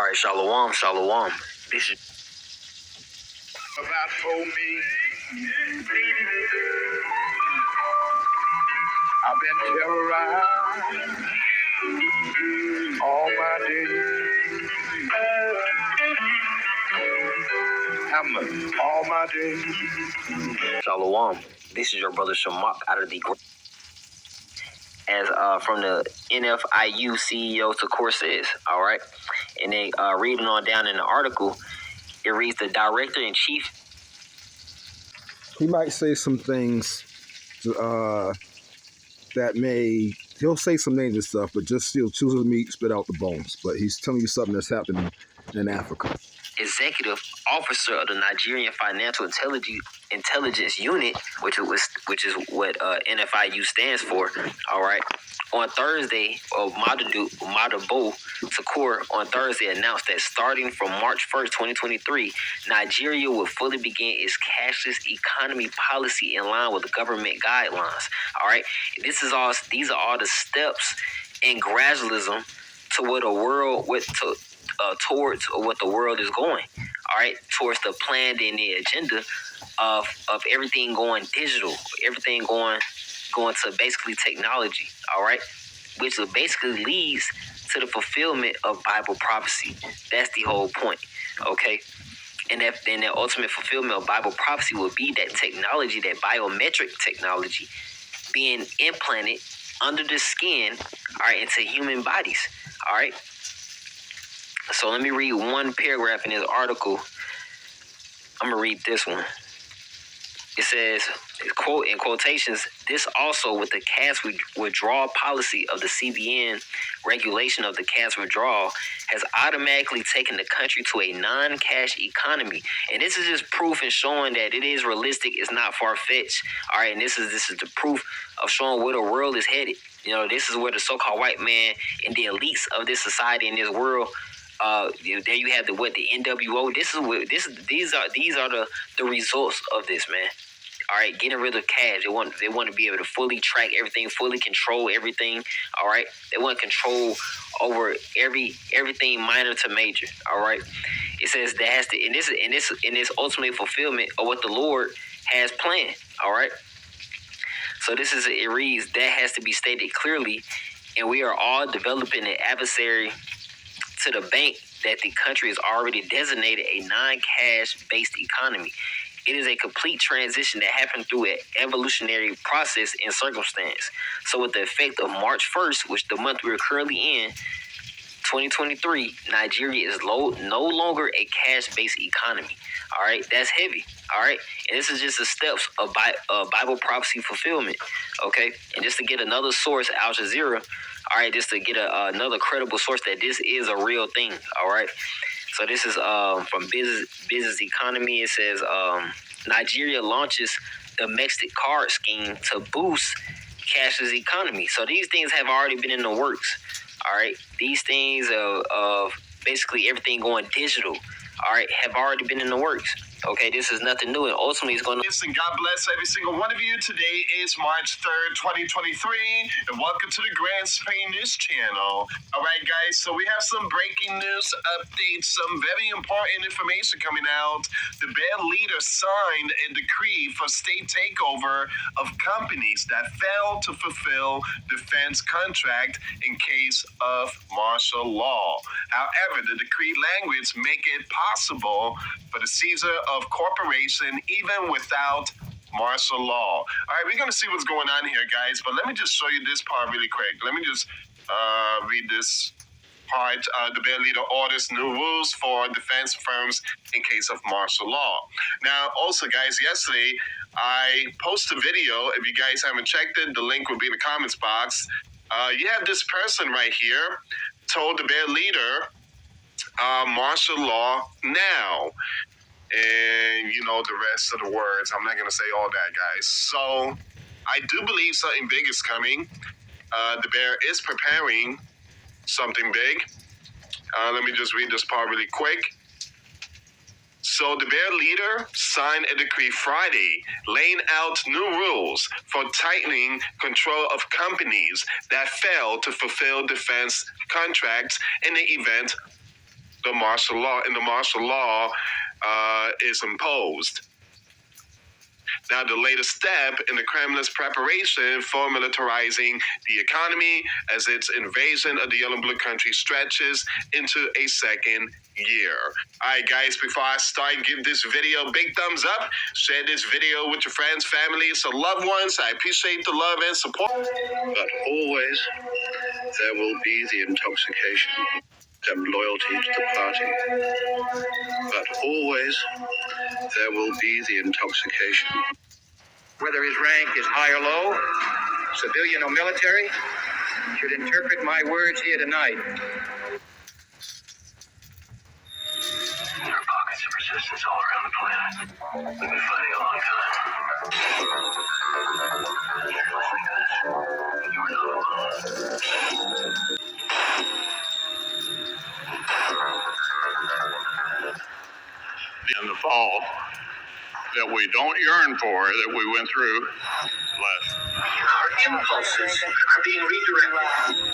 right, shalom, shalom. This is about for me. I've been terrorized all my days. Hammer all my days. shalom. This is your brother Shamak out of the as from the NFIU CEO Secor says. All right, and then reading on down in the article, it reads the director in chief. He might say some things that he'll say some dangerous stuff, but just he'll choose the meat, spit out the bones. But he's telling you something that's happening in Africa. Executive officer of the Nigerian Financial Intelligence Unit, which is what NFIU stands for. All right. On Thursday, Madabo Secor on Thursday announced that starting from March 1st, 2023, Nigeria will fully begin its cashless economy policy in line with the government guidelines. All right. These are all the steps in gradualism to what a world towards what the world is going. All right, towards the plan and the agenda of everything going digital, everything going to basically technology. All right, which basically leads to the fulfillment of Bible prophecy. That's the whole point. Okay. And the ultimate fulfillment of Bible prophecy will be that technology, that biometric technology, being implanted under the skin, all right, into human bodies. All right. So let me read one paragraph in this article. I'm going to read this one. It says, quote, in quotations, this also with the cash withdrawal policy of the CBN regulation of the cash withdrawal has automatically taken the country to a non-cash economy. And this is just proof and showing that it is realistic. It's not far-fetched. All right. And this is the proof of showing where the world is headed. You know, this is where the so-called white man and the elites of this society and this world, there you have the NWO. These are the results of this, man. All right, getting rid of cash. They want to be able to fully track everything, fully control everything. All right, they want control over everything minor to major. All right, it says that has to, in this ultimate fulfillment of what the Lord has planned. All right, so it reads that has to be stated clearly, and we are all developing an adversary to the bank that the country has already designated a non-cash based economy. It is a complete transition that happened through an evolutionary process and circumstance. So with the effect of March 1st, which the month we're currently in, 2023, Nigeria is no longer a cash-based economy. All right, that's heavy. All right, and this is just the steps of Bible prophecy fulfillment. Okay, and just to get another source, Al Jazeera. All right, just to get another credible source that this is a real thing. All right, so this is from Business Economy. It says Nigeria launches domestic card scheme to boost cashless economy. So these things have already been in the works. All right, these things of basically everything going digital, all right, have already been in the works. Okay, this is nothing new, and ultimately it's going to... Listen, God bless every single one of you. Today is March 3rd, 2023, and welcome to the Grand Spain News Channel. All right, guys, so we have some breaking news updates, some very important information coming out. The Bear leader signed a decree for state takeover of companies that failed to fulfill defense contract in case of martial law. However, the decree language make it possible for the seizure of corporation even without martial law. All right, we're going to see what's going on here, guys, but let me just show you this part really quick. Let me just read this part. The Bear leader orders new rules for defense firms in case of martial law. Now, also, guys, yesterday I posted a video. If you guys haven't checked it, the link will be in the comments box. You have this person right here told the Bear leader, martial law now. And you know the rest of the words. I'm not going to say all that, guys. So I do believe something big is coming. The Bear is preparing something big. Let me just read this part really quick. So the Bear leader signed a decree Friday laying out new rules for tightening control of companies that fail to fulfill defense contracts in the event the martial law is imposed. Now, the latest step in the Kremlin's preparation for militarizing the economy as its invasion of the Yellow and Blue country stretches into a second year. All right, guys, before I start, give this video a big thumbs up. Share this video with your friends, families, or loved ones. I appreciate the love and support. But always there will be the intoxication and loyalty to the party. But always there will be the intoxication. Whether his rank is high or low, civilian or military, should interpret my words here tonight. There are pockets of resistance all around the planet. We've been fighting a long time. You're listening to this. You're not alone. In the fall that we don't yearn for, that we went through last. Our impulses are being redirected.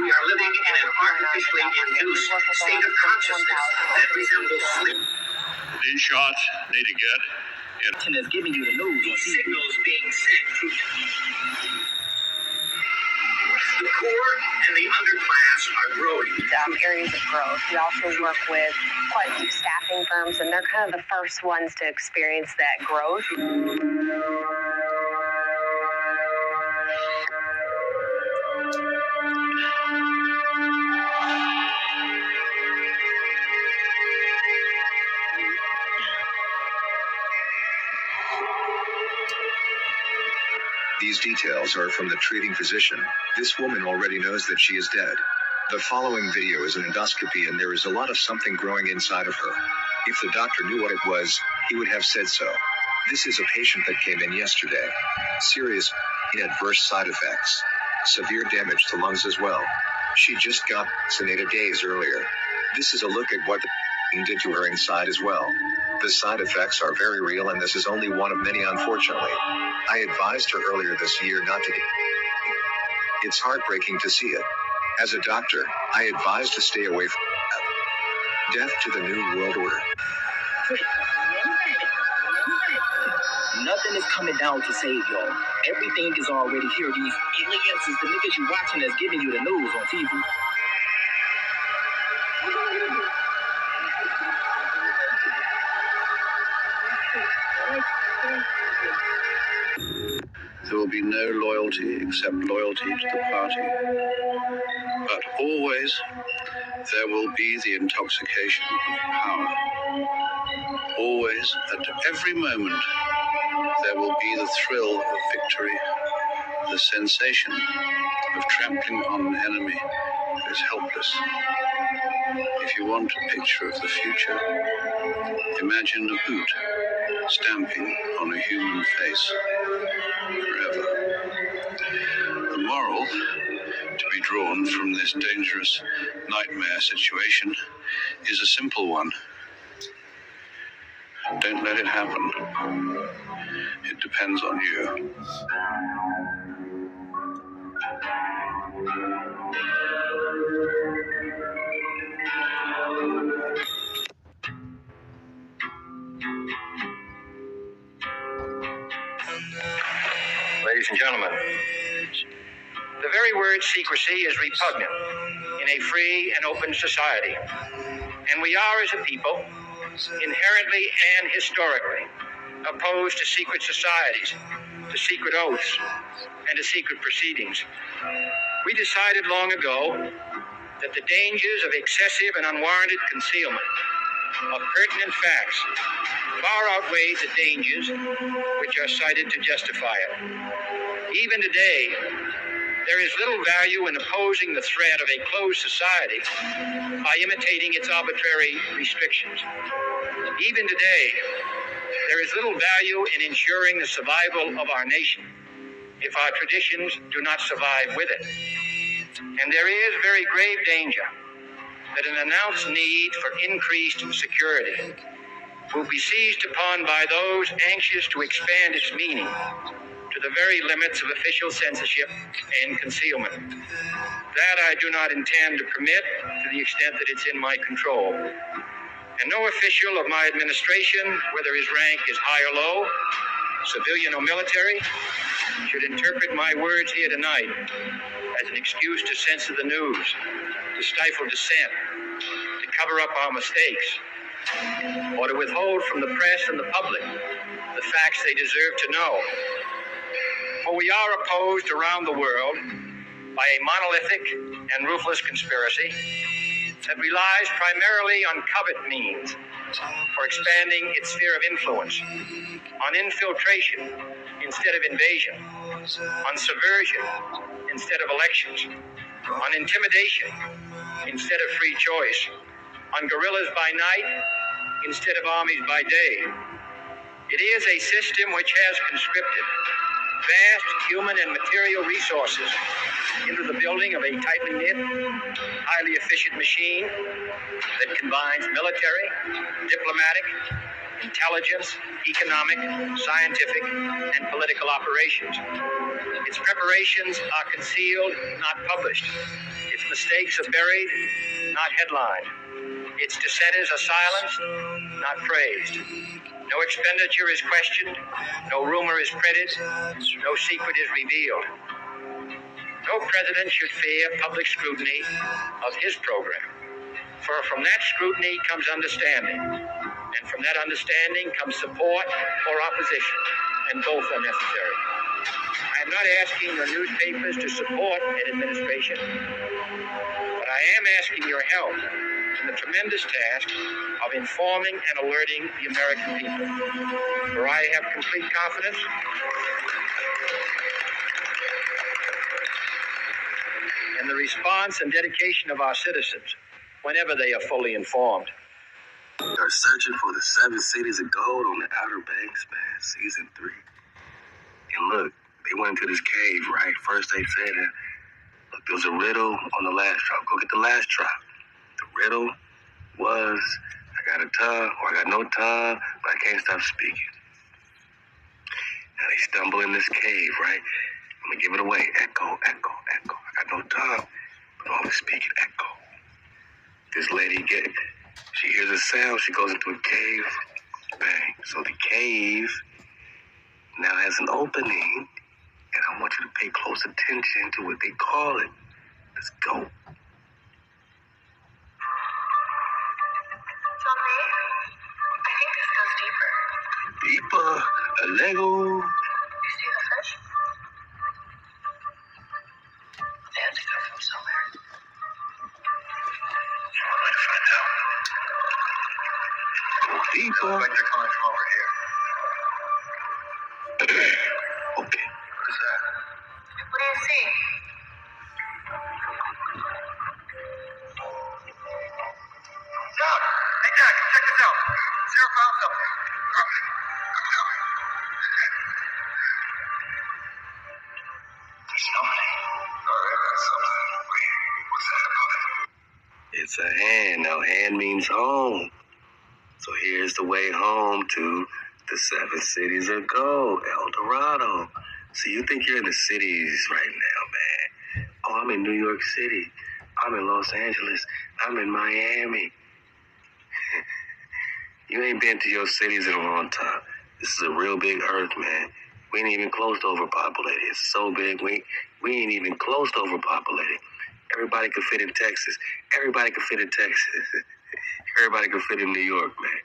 We are living in an artificially induced state of consciousness that resembles sleep. These shots need to get in. Is giving you the news. These signals being sent through. The poor and the underclass are growing. Areas of growth. We also work with quite a few staffing firms, and they're kind of the first ones to experience that growth. These details are from the treating physician. This woman already knows that she is dead. The following video is an endoscopy, and there is a lot of something growing inside of her. If the doctor knew what it was, he would have said so. This is a patient that came in yesterday. Serious adverse side effects. Severe damage to lungs as well. She just got vaccinated days earlier. This is a look at what the did to her inside as well. The side effects are very real, and this is only one of many, unfortunately. I advised her earlier this year not to get. It's heartbreaking to see it. As a doctor, I advise to stay away from death to the New World Order. Nothing is coming down to save y'all. Everything is already here. These aliens is the niggas you watching that's giving you the news on TV. There will be no loyalty except loyalty to the party. But always there will be the intoxication of power. Always, at every moment, there will be the thrill of victory, the sensation of trampling on an enemy who is helpless. If you want a picture of the future, imagine a boot stamping on a human face forever. The moral to be drawn from this dangerous nightmare situation is a simple one. Don't let it happen. It depends on you. Ladies and gentlemen, the very word secrecy is repugnant in a free and open society. And we are, as a people, inherently and historically opposed to secret societies, to secret oaths, and to secret proceedings. We decided long ago that the dangers of excessive and unwarranted concealment of pertinent facts far outweigh the dangers which are cited to justify it. Even today, there is little value in opposing the threat of a closed society by imitating its arbitrary restrictions. Even today, there is little value in ensuring the survival of our nation if our traditions do not survive with it. And there is very grave danger that an announced need for increased security will be seized upon by those anxious to expand its meaning to to the very limits of official censorship and concealment. That I do not intend to permit to the extent that it's in my control. And no official of my administration, whether his rank is high or low, civilian or military, should interpret my words here tonight as an excuse to censor the news, to stifle dissent, to cover up our mistakes, or to withhold from the press and the public the facts they deserve to know. For we are opposed around the world by a monolithic and ruthless conspiracy that relies primarily on covert means for expanding its sphere of influence, on infiltration instead of invasion, on subversion instead of elections, on intimidation instead of free choice, on guerrillas by night instead of armies by day. It is a system which has conscripted vast human and material resources into the building of a tightly knit, highly efficient machine that combines military, diplomatic, intelligence, economic, scientific, and political operations. Its preparations are concealed, not published. Its mistakes are buried, not headlined. Its dissenters are silenced, not praised. No expenditure is questioned, no rumor is printed, no secret is revealed. No president should fear public scrutiny of his program, for from that scrutiny comes understanding, and from that understanding comes support or opposition, and both are necessary. I am not asking your newspapers to support an administration, but I am asking your help in the tremendous task of informing and alerting the American people. For I have complete confidence in the response and dedication of our citizens whenever they are fully informed. They're searching for the 7 cities of gold on the Outer Banks, man, season 3. And look, they went into this cave, right? First they said that, look, there was a riddle on the last drop. Go get the last drop. The riddle was, I got a tongue, or I got no tongue, but I can't stop speaking. Now they stumble in this cave, right? I'm gonna give it away. Echo, echo, echo. I got no tongue, but I'm always speaking echo. This lady she hears a sound, she goes into a cave. Bang. So the cave now has an opening, and I want you to pay close attention to what they call it. Let's go. I think this goes deeper. Deeper? A Lego? You see the fish? They have to come from somewhere. One way to find out. Go deeper. Like they're coming from over here. Okay. What is that? What do you see? Doc! Hey, Doc, come check this out. Sarah found something. Okay. I'm coming. There's something. Oh, yeah, that's something. Wait, what's that about it? It's a hand. Now, hand means home. So here's the way home to the 7 cities of gold, El Dorado. So you think you're in the cities right now, man. Oh, I'm in New York City. I'm in Los Angeles. I'm in Miami. You ain't been to your cities in a long time. This is a real big earth, man. We ain't even close to overpopulated. It's so big, we ain't even close to overpopulated. Everybody could fit in Texas. Everybody could fit in Texas. Everybody could fit in New York, man.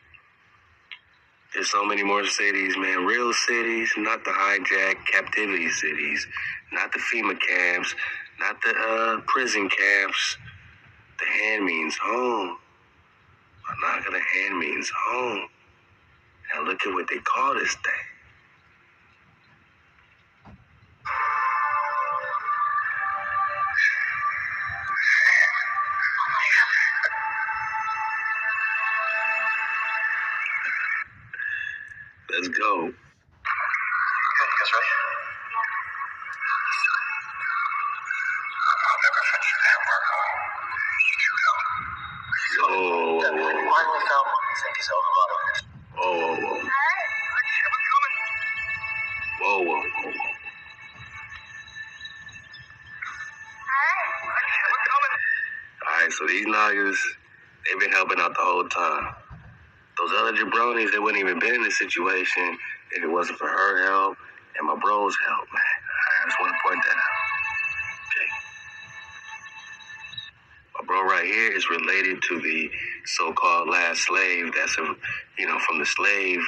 There's so many more cities, man. Real cities, not the hijacked captivity cities, not the FEMA camps, not the prison camps. The hand means home. I'm not gonna hand means home. Now look at what they call this thing. Let's go. Okay, you guys ready? I'll never finish that work. You two help. Whoa, whoa, whoa. Finally found what we think is El Dorado. Whoa, whoa, whoa. Hey, I'm coming. Whoa, whoa, whoa, whoa. So these niggas, they've been helping out the whole time. Those other jabronis, they wouldn't even been in this situation if it wasn't for her help and my bro's help, man. I just want to point that out. Okay. My bro right here is related to the so-called last slave that's, from the slave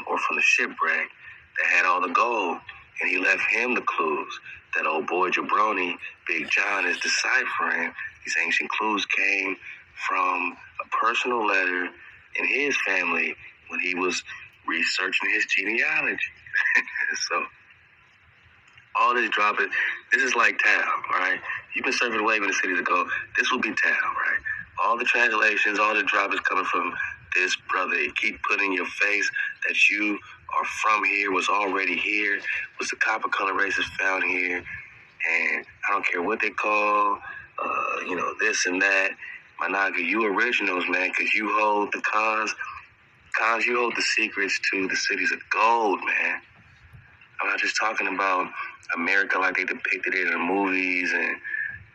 or from the shipwreck that had all the gold. And he left him the clues that old boy Jabroni, Big John, is deciphering. These ancient clues came from a personal letter in his family when he was researching his genealogy. So all this dropping, this is like Tao, right? You've been surfing the wave in the cities ago. This will be Tao, right? All the translations, all the drop is coming from this brother. He keep putting in your face that you are from here, was already here, was the copper color races found here, and I don't care what they call, this and that. My naga, you originals, man, because you hold the cons, you hold the secrets to the cities of gold, man. I'm not just talking about America like they depicted it in the movies and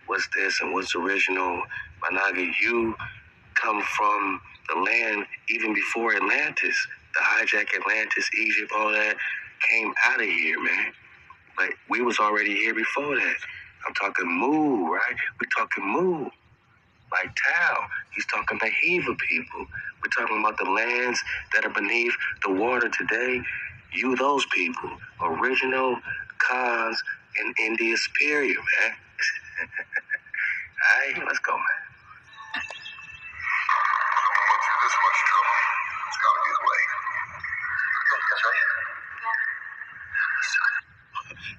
what's this and what's original. My naga, you come from the land even before Atlantis. The hijack Atlantis, Egypt, all that came out of here, man. But we was already here before that. I'm talking Mu, right? We're talking Mu. Like Tao, he's talking Mahiva people. We're talking about the lands that are beneath the water today. You, those people, original cons in India superior, man. All right, let's go, man.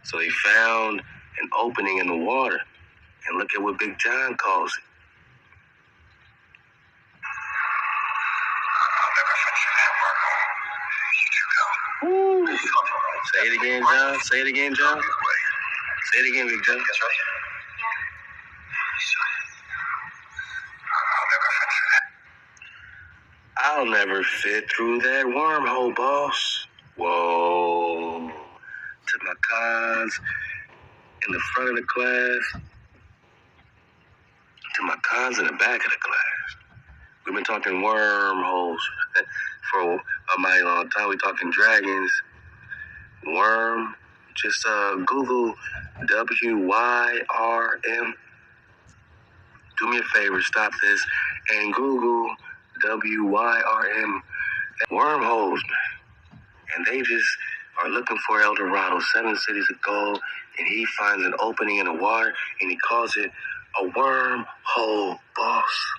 So he found an opening in the water, and look at what Big John calls it. Woo. Say it again, John. Say it again, John. Say it again, Big John. That's right. I'll never fit through that wormhole, boss. Whoa. To my cons in the front of the class, to my cons in the back of the class. We've been talking wormholes for a mighty long time. We're talking dragons. Worm. Just Google WYRM. Do me a favor, stop this, and Google WYRM. Wormholes, man. And they just are looking for El Dorado, 7 cities of gold, and he finds an opening in the water, and he calls it a wormhole, boss.